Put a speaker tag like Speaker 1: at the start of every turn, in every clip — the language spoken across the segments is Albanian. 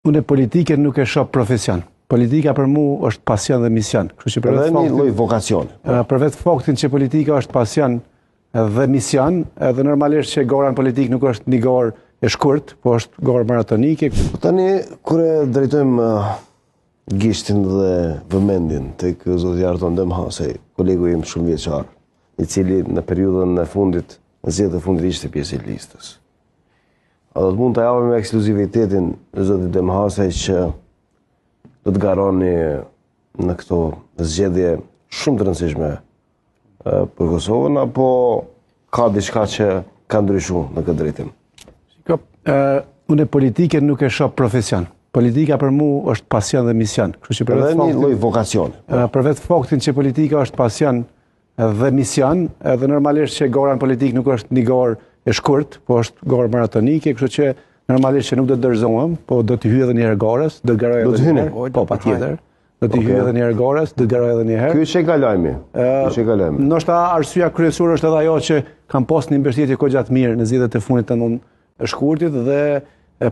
Speaker 1: Unë politike nuk e shoh profesion. Politika për mu është pasion dhe mision. Kështu që
Speaker 2: edhe një lloj vokacioni.
Speaker 1: Për vetë faktin që politika është pasion dhe mision, edhe normalisht që gora në politik nuk është një gorë e shkurt, po është gorë maratonike.
Speaker 2: Tani, kur e drejtojmë gishtin dhe vëmendjen tek zoti Arton Demhasej, kolegu im shumë vjeçar, i cili në periudhën e fundit, në zgjedhjet e fundit ishte pjesë e listës. A do të mund të japim ekskluzivitetin zotit Demhasej që do të garoni në këto zgjedhje shumë të rëndësishme për Kosovën, apo ka diçka që ka ndryshuar në këtë drejtim?
Speaker 1: Unë politike nuk e shoh profesion. Politika për mu është pasion dhe mision. Kështu që
Speaker 2: edhe një lloj vokacioni.
Speaker 1: Për vetë faktin që politika është pasion dhe mision, edhe normalisht që gora në politik nuk është një gorë e shkurt, po është gorë maratonike, kështu që normalisht që nuk do të dorëzohem, po do të hyj edhe një herë gorës, do të garoj edhe një herë. Po, patjetër. Do të hyj edhe një herë gorës, do të garoj edhe një herë.
Speaker 2: Ky është lajmi.
Speaker 1: Ndoshta arsyeja kryesore është edhe ajo që kam pas një mbështetje goxha të mirë në zgjedhjet e fundit të shkurtit dhe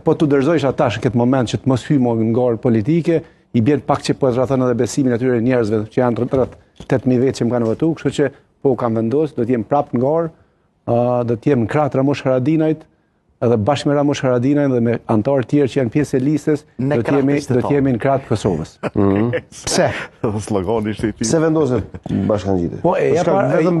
Speaker 1: po të dorëzojsh atash në këtë moment që të mos hyj në gorë politike, i bën pak që po rrethon edhe besimin atyre njerëzve që janë rreth 8000 vjet që më kanë votuar, kështu që po kam vendosur do të jem prapë në gorë, do të jem krah Ramush Haradinajt, edhe bashkë me Ramush Haradinajt dhe me anëtarë tjerë që janë pjesë e listës, do të jemi në krah të Kosovës. Pse?
Speaker 3: Slogani ishte i tij.
Speaker 2: Pse vendoset bashkangjitë?
Speaker 1: Po
Speaker 2: vetëm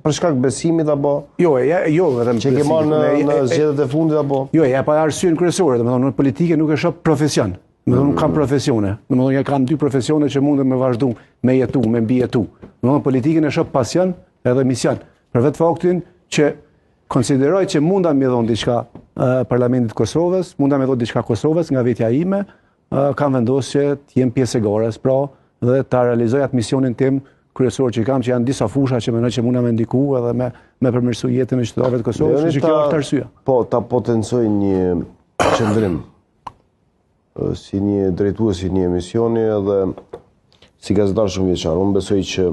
Speaker 2: për shkak besimit apo?
Speaker 1: Jo, vetëm
Speaker 2: që ke marrë në zgjedhjet e fundit apo?
Speaker 1: Jo, pa arsyen kryesore, domethënë në politikë nuk e shoh profesion. Domethënë nuk kam profesione. Domethënë ja kam dy profesione që mundem me vazhdu me jetu, me mbijetu. Domethënë politikën e shoh pasion edhe mision. Për vetë faktin që konsideroj që munda me dhon diçka Parlamentit të Kosovës, munda me dhon diçka Kosovës nga vetja ime, kam vendosur që të jem pjesë e gorës, pra dhe ta realizoj atë misionin tim kryesor që kam, që janë disa fusha që mendoj që munda me ndiku edhe me përmirësu jetën e qytetarëve të Kosovës, që kjo është arsyeja.
Speaker 2: Po, ta potencoj një qëndrim si një drejtues i një emisioni edhe si gazetar shumë vjeçar. Unë besoj që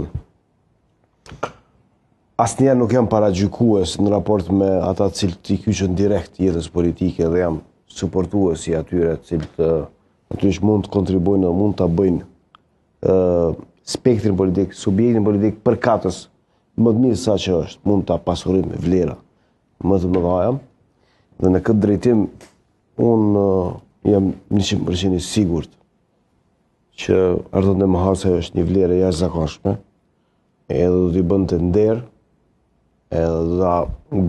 Speaker 2: asnjëherë nuk jam paragjykues në raport me ata të cilët i kyçën direkt jetës politike dhe jam suportues i atyre të cilët natyrisht mund të kontribuojnë dhe mund ta bëjnë spektrin politik, subjektin politik përkatës më të mirë sa që është, mund ta pasurojnë me vlera më të mëdha. Dhe në këtë drejtim unë jam 100% i sigurt që Arton Demhasej është një vlerë e jashtëzakonshme, edhe do t'i bënte nder, edhe do t'a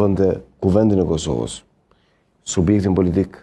Speaker 2: bënte kuvendin e Kosovës, subjektin politik